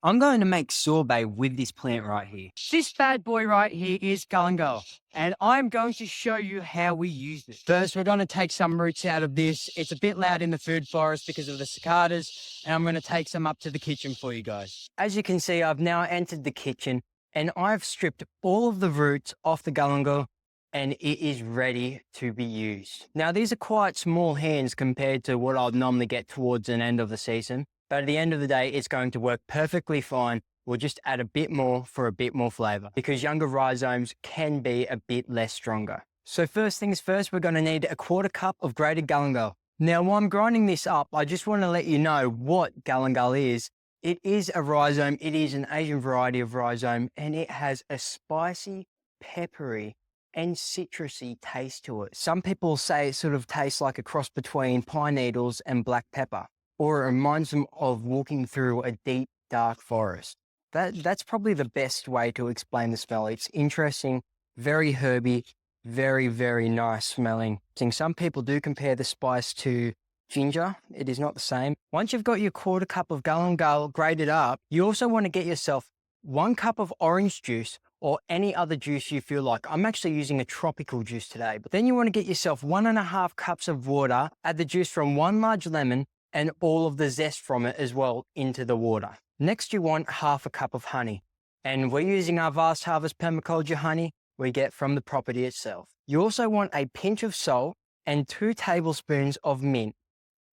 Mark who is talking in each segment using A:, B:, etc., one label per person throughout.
A: I'm going to make sorbet with this plant right here. This bad boy right here is galangal, and I'm going to show you how we use it. First, we're going to take some roots out of this. It's a bit loud in the food forest because of the cicadas, and I'm going to take some up to the kitchen for you guys. As you can see, I've now entered the kitchen, and I've stripped all of the roots off the galangal, and it is ready to be used. Now, these are quite small hands compared to what I'd normally get towards an end of the season. But at the end of the day, it's going to work perfectly fine. We'll just add a bit more for a bit more flavor because younger rhizomes can be a bit less stronger. So first things first, we're going to need a 1/4 cup of grated galangal. Now, while I'm grinding this up, I just want to let you know what galangal is. It is a rhizome. It is an Asian variety of rhizome, and it has a spicy, peppery, and citrusy taste to it. Some people say it sort of tastes like a cross between pine needles and black pepper, or it reminds them of walking through a deep, dark forest. That's probably the best way to explain the smell. It's interesting, very herby, very, very nice smelling. Some people do compare the spice to ginger. It is not the same. Once you've got your 1/4 cup of galangal grated up, you also want to get yourself 1 cup of orange juice or any other juice you feel like. I'm actually using a tropical juice today. But then you want to get yourself 1.5 cups of water, add the juice from 1 large lemon, and all of the zest from it as well into the water. Next, you want 1/2 cup of honey. And we're using our Vast Harvest Permaculture honey we get from the property itself. You also want a pinch of salt and 2 tablespoons of mint.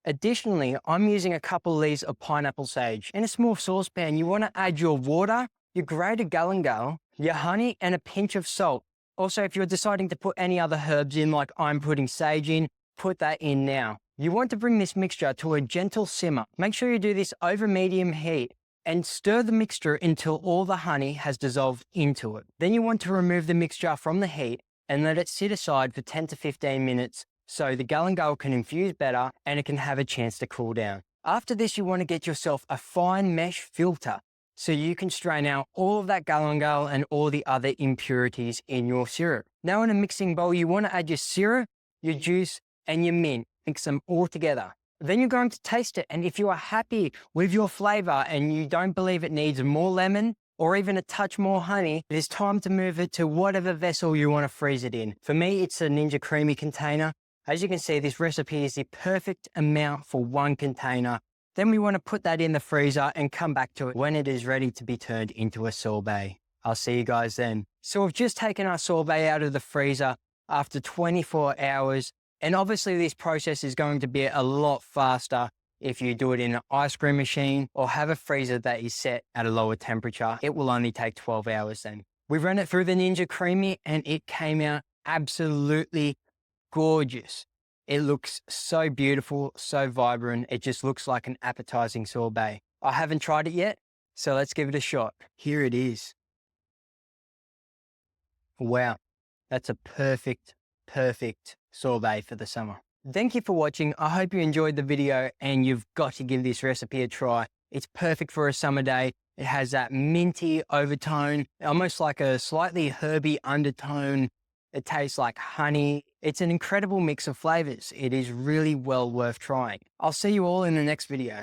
A: Additionally, I'm using a couple of leaves of pineapple sage. In a small saucepan, you want to add your water, your grated galangal, your honey, and a pinch of salt. Also, if you're deciding to put any other herbs in, like I'm putting sage in, put that in now. You want to bring this mixture to a gentle simmer. Make sure you do this over medium heat and stir the mixture until all the honey has dissolved into it. Then you want to remove the mixture from the heat and let it sit aside for 10 to 15 minutes so the galangal can infuse better and it can have a chance to cool down. After this, you want to get yourself a fine mesh filter so you can strain out all of that galangal and all the other impurities in your syrup. Now in a mixing bowl, you want to add your syrup, your juice, and your mint. Mix them all together. Then you're going to taste it. And if you are happy with your flavor and you don't believe it needs more lemon or even a touch more honey, it is time to move it to whatever vessel you want to freeze it in. For me, it's a Ninja Creamy container. As you can see, this recipe is the perfect amount for 1 container. Then we want to put that in the freezer and come back to it when it is ready to be turned into a sorbet. I'll see you guys then. So we've just taken our sorbet out of the freezer after 24 hours. And obviously this process is going to be a lot faster if you do it in an ice cream machine or have a freezer that is set at a lower temperature. It will only take 12 hours then. We ran it through the Ninja Creamy and it came out absolutely gorgeous. It looks so beautiful, so vibrant. It just looks like an appetizing sorbet. I haven't tried it yet, so let's give it a shot. Here it is. Wow, that's a perfect sorbet for the summer. Thank you for watching. I hope you enjoyed the video and you've got to give this recipe a try. It's perfect for a summer day. It has that minty overtone, almost like a slightly herby undertone. It tastes like honey. It's an incredible mix of flavors. It is really well worth trying. I'll see you all in the next video.